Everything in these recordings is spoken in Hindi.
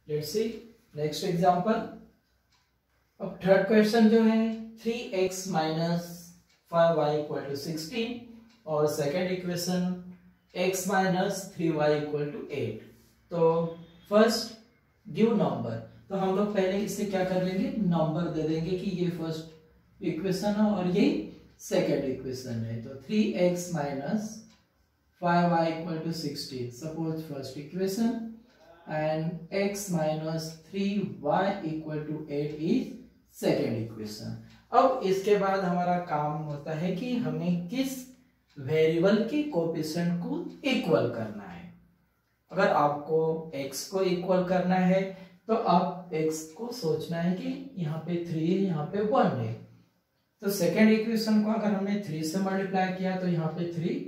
Let's see next example. अब थर्ड क्वेश्चन जो है 3x minus 5y equal to 16 और second equation x minus 3y equal to 8। तो फर्स्ट गिव नंबर, तो हम लोग पहले इससे क्या कर लेंगे, नंबर दे देंगे कि ये फर्स्ट इक्वेशन है और ये सेकेंड इक्वेशन है। तो 3x minus 5y equal to 16 suppose first equation and x minus 3y equal to 8 is second equation. अब इसके बाद हमारा काम होता है कि हमें किस वेरिएबल के कोएफिशिएंट को इक्वल करना है। अगर आपको x को इक्वल करना है तो आप x को सोचना है कि यहाँ पे 3 है, यहाँ पे 1 है। तो सेकेंड इक्वेशन को अगर हमने 3 से मल्टीप्लाई किया तो यहाँ पे 3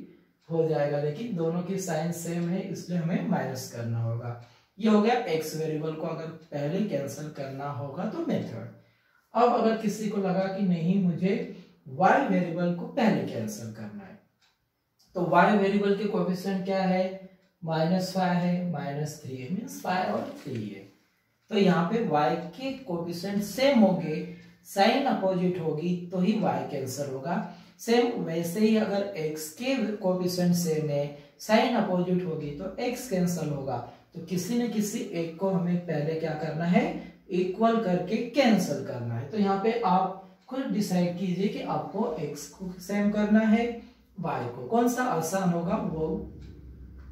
हो जाएगा, लेकिन दोनों की साइन सेम है इसलिए हमें माइनस करना होगा। ये हो गया x वेरिएबल को अगर पहले कैंसिल करना होगा तो मेथड। अब अगर किसी को लगा कि नहीं मुझे y वेरिएबल को पहले कैंसिल करना है, तो y वेरिएबल के कोएफिशिएंट क्या है, -5 है, -3 है, मींस 5 और 3 है। तो यहाँ पे y के कोएफिशिएंट सेम होंगे, साइन अपोजिट होगी तो ही y कैंसिल होगा। सेम वैसे ही अगर x के कोएफिशिएंट सेम है, साइन अपोजिट होगी तो x कैंसिल होगा। तो किसी न किसी एक को हमें पहले क्या करना है, इक्वल करके कैंसिल करना है। तो यहाँ पे आप खुद डिसाइड कीजिए कि आपको x को सेम करना है, y को, कौन सा आसान होगा वो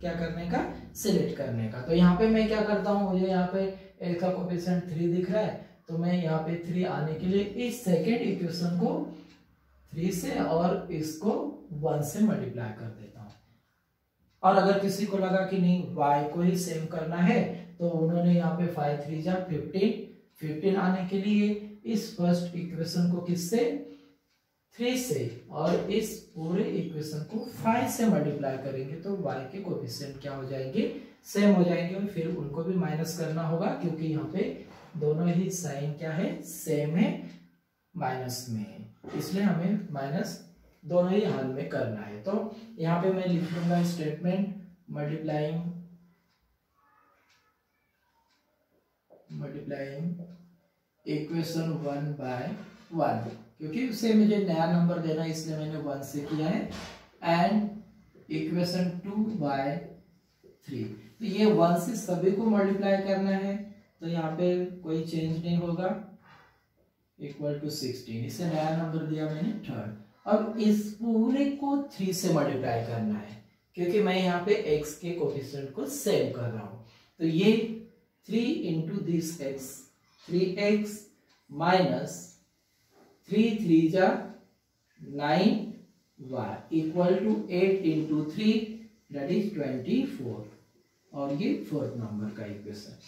क्या करने का, सिलेक्ट करने का। तो यहाँ पे मैं क्या करता हूँ, मुझे यहाँ पे x का कोएफिशिएंट 3 दिख रहा है तो मैं यहाँ पे 3 आने के लिए इस सेकेंड इक्वेशन को 3 से और इसको 1 से मल्टीप्लाई कर देता हूँ। और अगर किसी को लगा कि नहीं y को ही सेम करना है तो उन्होंने यहाँ पे 5 3 जा 15 आने के लिए इस फर्स्ट इक्वेशन को किससे, 3 से, और इस पूरे इक्वेशन को 5 से मल्टीप्लाई करेंगे तो y के कोएफिशिएंट क्या हो जाएंगे, सेम हो जाएंगे। और फिर उनको भी माइनस करना होगा क्योंकि यहाँ पे दोनों ही साइन क्या है, सेम है, माइनस में है, इसलिए हमें माइनस दोनों ही हाल में करना है। तो यहाँ पे मैं लिख लूंगा स्टेटमेंट मल्टीप्लाइंग इक्वेशन 1 बाय 1, क्योंकि उसे मुझे नया नंबर देना इसलिए मैंने 1 से किया है, एंड इक्वेशन 2 बाय 3। तो ये 1 से सभी को मल्टीप्लाई करना है तो यहाँ पे कोई चेंज नहीं होगा, इक्वल टू 16, इसे नया नंबर दिया मैंने थर्ड। अब इस पूरे को 3 से मल्टीप्लाई करना है क्योंकि मैं यहाँ पे x के कोएफिशिएंट को सेव कर रहा हूँ। तो ये 3 into this x, 3x minus 3 3 जा 9y equal to 8 into 3 that is 24, और ये फोर्थ नंबर का इक्वेशन।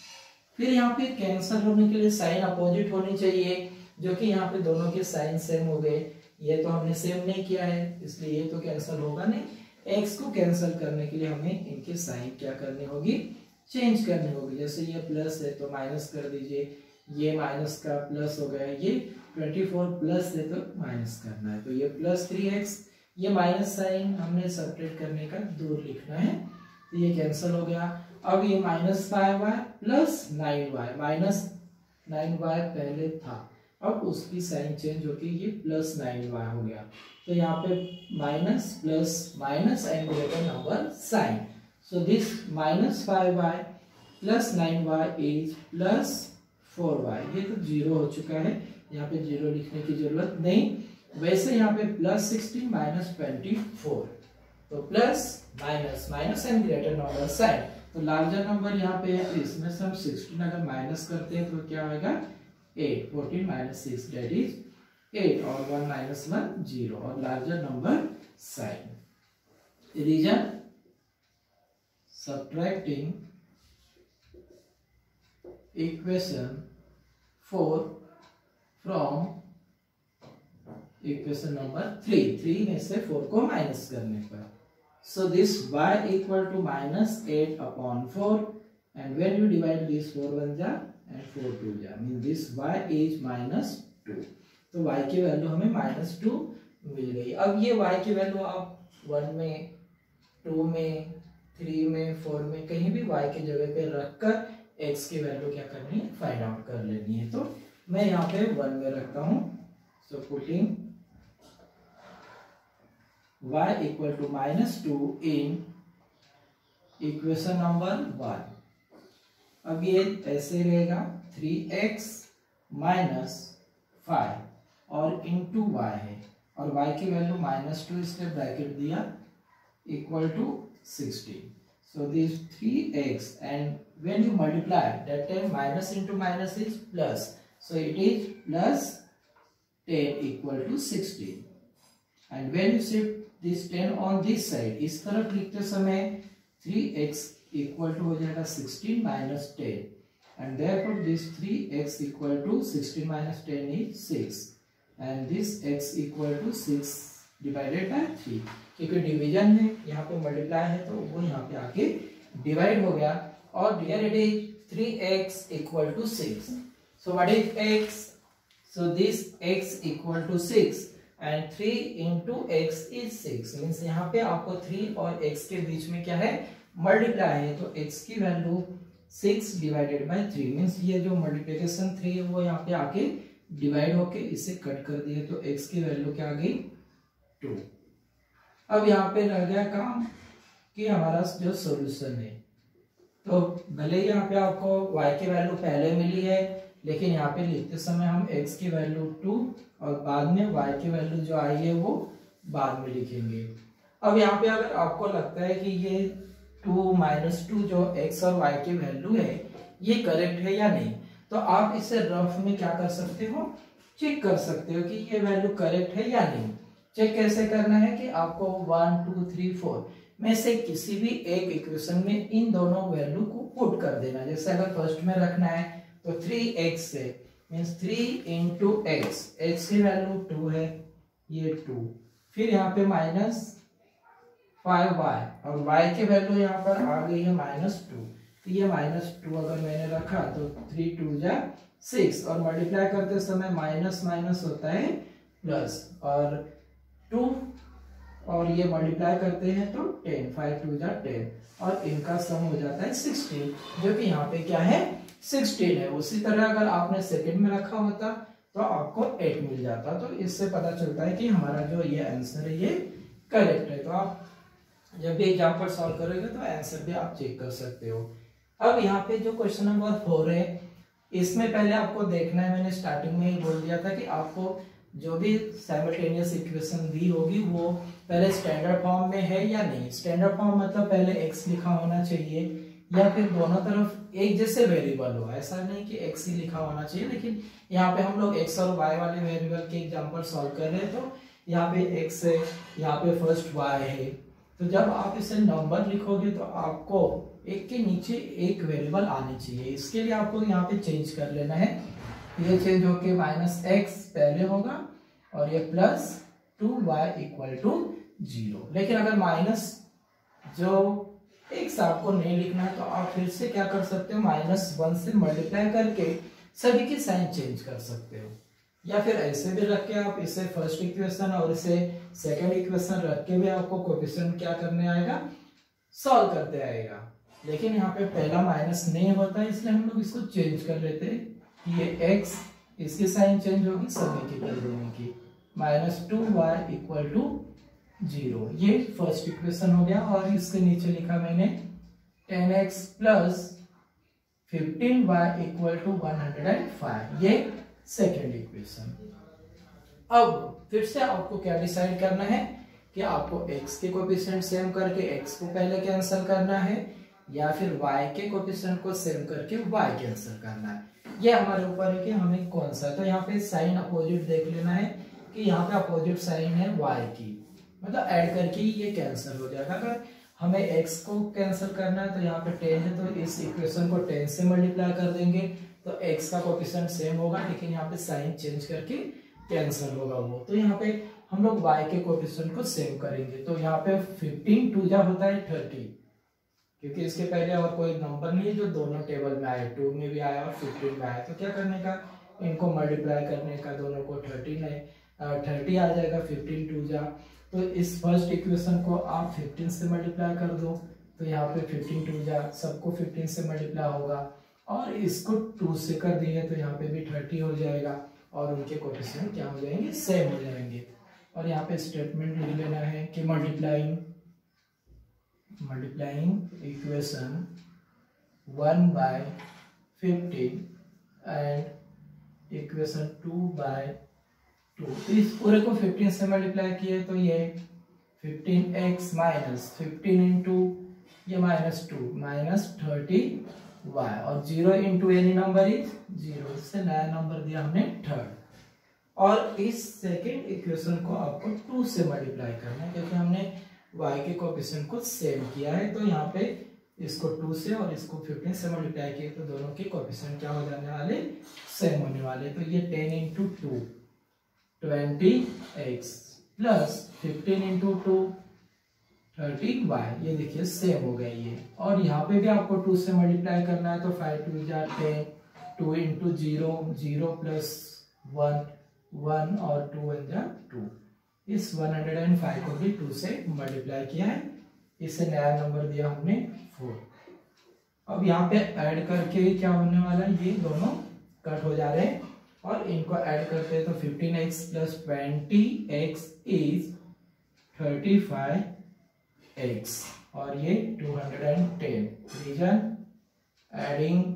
फिर यहाँ पे कैंसिल होने के लिए साइन अपोजिट होनी चाहिए, जो कि यहाँ पे दोनों के साइन सेम हो गए। ये तो हमने सेम नहीं किया है इसलिए ये तो कैंसिल होगा नहीं। x को कैंसिल करने के लिए हमें इनके साइन क्या करनी होगी, चेंज करनी होगी। जैसे ये प्लस है तो माइनस कर दीजिए, ये माइनस का प्लस हो गया, ये 24 प्लस है तो माइनस करना है, तो ये प्लस 3x, ये माइनस साइन हमने सेपरेट करने का दूर लिखना है, तो ये कैंसिल हो गया। अब ये -5y plus 9y, minus 9y पहले था, अब उसकी साइन चेंज होके ये प्लस 9y हो गया। तो यहाँ पे minus plus minus and greater number sign, so this -5y plus 9y is plus 4y। ये तो 0 हो चुका है, यहाँ पे 0 लिखने की जरूरत नहीं। वैसे यहाँ पे प्लस 16 माइनस 24, तो plus minus minus and greater number sign, तो लार्जर नंबर यहाँ पे है तो इसमें से हम 16 अगर माइनस करते हैं तो क्या होगा, 8, 14 माइनस 6 दैट इज 8, और 1 माइनस 1 0, और larger number sign. Reason subtracting equation 4 from equation number 3 में से 4 को माइनस करने पर। So this y equal to -8 upon 4, and when you divide this 4 1 जा and 4 2 जा, means this y is -2। तो y की वैल्यू हमें -2 मिल गई। अब ये y की वैल्यू आप 1 में, 2 में, 3 में, 4 में कहीं भी y की जगह पे रखकर x की वैल्यू क्या करनी है, फाइंड आउट कर लेनी है। तो मैं यहाँ पे 1 में रखता हूँ। So putting y equal to -2 in equation number 1। अब ये ऐसे रहेगा 3x माइनस 5 और इंटू y है, और y की वैल्यू -2 इसलिए ब्रैकेट दिया equal to 16। So this 3x, and when you multiply, that time minus into minus is plus, so it is plus 10 equal to 16. And when you shift this 10 on this side, इस तरफ लिखते समय 3x equal to हो जाएगा 16 minus 10, and therefore this 3x equal to 16 minus 10 is 6, and this x equal to 6 divided by 3, क्योंकि डिवीजन है यहाँ पे मल्टीप्लाई है तो वो यहाँ पे आके डिवाइड हो गया। और here it is 3x equal to 6। So what is x? So this x equal to 6 and 3 into x is 6, means यहाँ पे आपको 3 और x के बीच में क्या है, मल्टीप्लाई है, तो x की वैल्यू 6 डिवाइडेड बाय 3, मींस ये जो मल्टीप्लिकेशन 3 है वो यहाँ पे आके डिवाइड होके इसे कट कर दिए, तो x की वैल्यू क्या आ गई, 2। अब यहाँ पे रह गया काम कि हमारा जो सॉल्यूशन है, तो भले यहाँ पे आपको y की वैल्यू पहले मिली है, लेकिन यहाँ पे लिखते समय हम x की वैल्यू 2 और बाद में y की वैल्यू जो आई है वो बाद में लिखेंगे। अब यहाँ पे अगर आपको लगता है कि ये 2 - 2 जो x और y की वैल्यू है ये करेक्ट है या नहीं, तो आप इसे रफ में क्या कर सकते हो, चेक कर सकते हो कि ये वैल्यू करेक्ट है या नहीं। चेक कैसे करना है कि आपको 1 2 3 4 में से किसी भी एक इक्वेशन में इन दोनों वैल्यू को पुट कर देना। जैसे अगर फर्स्ट में रखना है तो 3x से मींस 3 into x, x की वैल्यू 2 है, ये 2, फिर यहाँ पे -5y और y की वैल्यू यहाँ पर आ गई है -2, तो ये -2 अगर मैंने रखा तो 3 2 जा 6, और मल्टीप्लाई करते समय माइनस माइनस होता है प्लस, और 2 और ये मल्टीप्लाई करते हैं तो 10, 5 2 जा 10, और इनका सम हो जाता है 16, जो कि यहाँ पे क्या है 16 है। उसी तरह अगर आपने सेकंड में रखा होता तो आपको 8 मिल जाता। तो इससे पता चलता है कि हमारा जो ये आंसर है ये करेक्ट है। तो आप जब भी एग्जाम्पल सॉल्व करोगे तो आंसर भी आप चेक कर सकते हो। अब यहाँ पे जो क्वेश्चन नंबर 4 है, इसमें पहले आपको देखना है, मैंने स्टार्टिंग में ही बोल दिया था कि आपको जो भी साइमल्टेनियस इक्वेशन दी होगी वो पहले स्टैंडर्ड फॉर्म में है या नहीं। स्टैंडर्ड फॉर्म मतलब पहले x लिखा होना चाहिए या फिर दोनों तरफ एक जैसे वेरिएबल हो, ऐसा नहीं कि x ही लिखा होना चाहिए। लेकिन यहाँ पे हम लोग x और y वाले वेरिएबल के एग्जांपल सॉल्व कर रहे हैं, तो यहाँ पे x है, यहाँ पे फर्स्ट y है, तो जब आप इसे नंबर लिखोगे तो आपको एक के नीचे एक वेरिएबल आनी चाहिए। इसके लिए आपको यहाँ पे चेंज कर लेना है, ये चेंज होके -x पहले होगा और ये +2y = 0। लेकिन अगर माइनस जो x आपको नहीं लिखना है तो आप फिर से क्या कर सकते हो, -1 से मल्टीप्लाई करके सभी के साइन चेंज कर सकते हो, या फिर ऐसे भी रख के आप इसे फर्स्ट इक्वेशन और इसे सेकंड इक्वेशन रख के भी आपको कोएफिशिएंट क्या करने आएगा, सॉल्व करते आएगा। लेकिन यहाँ पे पहला माइनस नहीं होता है, इसलिए हम लोग इसको चेंज कर लेते हैं। ये x, इसकी साइन चेंज होगी सभी की कर देने की, -2y = 0। ये फर्स्ट इक्वेशन हो गया, और इसके नीचे लिखा मैंने 10x + 15y = 105, ये सेकेंड इक्वेशन। अब फिर से आपको क्या डिसाइड करना है कि आपको x के कोएफिशिएंट सेम करके x को पहले कैंसिल करना है, या फिर y के कोएफिशिएंट को सेम करके y कैंसिल करना है। ये हमारे ऊपर है कि हमें कौन सा। तो यहाँ पे साइन अपोजिट देख लेना है कि यहाँ पे अपोजिट साइन है y की, मतलब ऐड करके ये कैंसिल हो जाएगा। अगर हमें x को कैंसिल करना है तो यहाँ पे 10 है, तो इस इक्वेशन को 10 से मल्टीप्लाई कर देंगे तो x का कोएफिशिएंट सेम होगा, लेकिन यहाँ पे साइन चेंज करके कैंसिल होगा वो। तो यहाँ पे हम लोग y के कोएफिशिएंट को सेम करेंगे। तो यहाँ पे 15 2 जा होता है 30, क्योंकि इसके पहले और कोई नंबर नहीं है जो दोनों टेबल में आए, 2 में भी आया और 15 में आया। तो क्या करने का, इनको मल्टीप्लाई करने का, दोनों को 30 आ जाएगा, 15 2 जा। तो इस फर्स्ट इक्वेशन को आप 15 से मल्टीप्लाई कर दो, तो यहाँ पे 15 2 जा, सबको 15 से मल्टीप्लाई होगा, और इसको 2 से कर दिए तो यहाँ पे भी 30 हो जाएगा और उनके कोएफिशिएंट क्या हो जाएंगे, सेम हो जाएंगे। और यहाँ पे स्टेटमेंट लिख लेना है कि मल्टीप्लाइंग इक्वेशन 1/15 एंड इक्वेशन 2/2। तो इस पूरे को 15 से मल्टीप्लाई किए तो ये 15x माइनस 15 इंटू ये -2 -30y और 0 इंटू एनी नंबर इज 0, इससे नया नंबर दिया हमने थर्ड। और इस सेकेंड इक्वेशन को आपको 2 से मल्टीप्लाई करना है क्योंकि हमने y के कोएफिशिएंट को सेम किया है। तो यहाँ पे इसको 2 से और इसको 15 से मल्टीप्लाई किए तो दोनों के कोएफिशिएंट क्या हो जाने वाले, सेम होने वाले। तो ये 10 into 2 20x plus 15 into 2 30y, ये देखिए सेम हो गया ये। और यहाँ पे भी आपको 2 से मल्टीप्लाई करना है तो 5 2 जा 10, 2 इंटू 0 0 प्लस 1 1 और 2 1 जा 2। इस 105 को भी 2 से मल्टीप्लाई किया है, इससे नया नंबर दिया हमने 4। अब यहाँ पे ऐड करके क्या होने वाला है, ये दोनों कट हो जा रहे हैं और इनको ऐड करते हैं तो 15x plus 20x is 35x और ये 210। Reason adding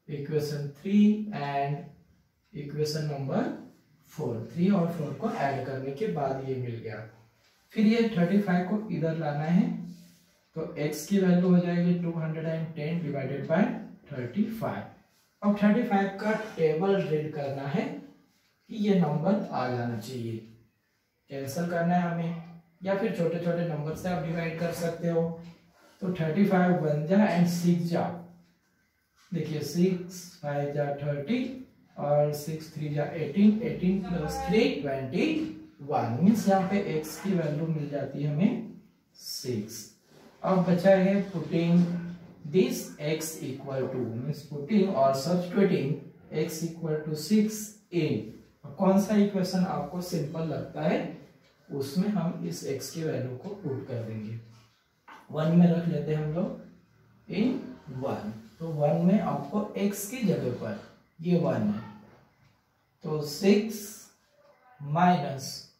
equation 3 and equation number 4, 3 और 4 को ऐड करने के बाद ये मिल गया। फिर ये 35 को इधर लाना है तो x की वैल्यू हो जाएगी 210 डिवाइडेड बाय 35। अब 35 का टेबल रीड करना है कि ये नंबर आ जाना चाहिए, कैंसिल करना है हमें या फिर छोटे छोटे नंबर से आप डिवाइड कर सकते हो। तो 35 1 जा एंड 6 जा, देखिए 6 5 जा 30 और 6 3 जा 18, 18 प्लस 3 21 मीन्स यहाँ पे x की वैल्यू मिल जाती है हमें 6। अब बचा है putting this x equal two means putting और सब्स्टिट्यूटिंग x इक्वल टू 6 इन कौन सा इक्वेशन आपको सिंपल लगता है उसमें हम इस x की वैल्यू को पुट कर देंगे। 1 में रख लेते हैं हम लोग इन 1, तो 1 में आपको x की जगह पर ये 1 है तो 6 माइनस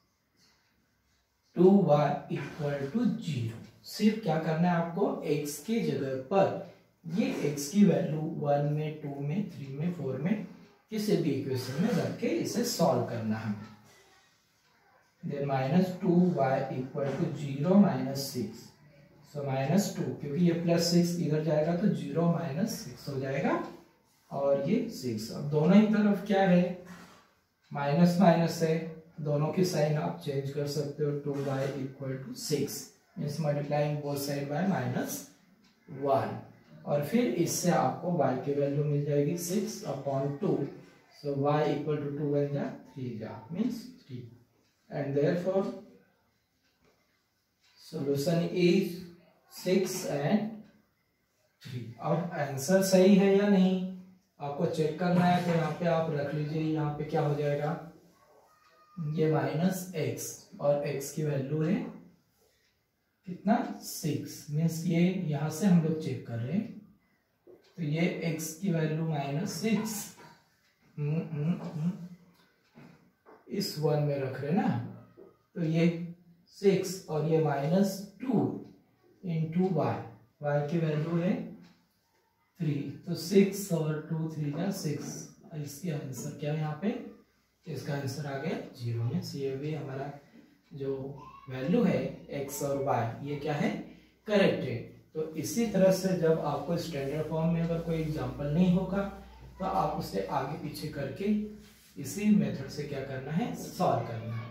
2y इक्वल टू 0। सिर्फ क्या करना है आपको x की जगह पर ये x की वैल्यू 1 में 2 में 3 में 4 में किसी भी इक्वेशन में रख के इसे सॉल्व करना है। Then -2y equal to 0 minus 6, so -2 क्योंकि ये प्लस 6 इधर जाएगा तो 0 माइनस 6 हो जाएगा और ये 6। अब दोनों ही तरफ क्या है, माइनस माइनस है, दोनों की साइन आप चेंज कर सकते हो। 2y equal to 6 means multiplying both side by -1 और फिर इससे आपको y की वैल्यू मिल जाएगी 6/2, सो y इक्वल टू 2 1 जा 3 जा means 3 and therefore solution is 6 and 3। अब आंसर सही है या नहीं आपको चेक करना है तो यहाँ पे आप रख लीजिए, यहाँ पे क्या हो जाएगा, ये -x और x की वैल्यू है कितना 6 मीन्स ये यहां से हम लोग चेक कर रहे हैं तो ये x की वैल्यू -6 इस 1 में रख रहे ना तो ये 6 और ये -2 इंटू y की वैल्यू है 3 तो 6 और 2 3 जा 6। इसकी आंसर क्या है यहाँ पे, इसका आंसर आ गया 0 मीन्स ये भी हमारा जो वैल्यू है x और y ये क्या है, करेक्ट है। तो इसी तरह से जब आपको स्टैंडर्ड फॉर्म में अगर कोई एग्जांपल नहीं होगा तो आप उसे आगे पीछे करके इसी मेथड से क्या करना है, सॉल्व करना है।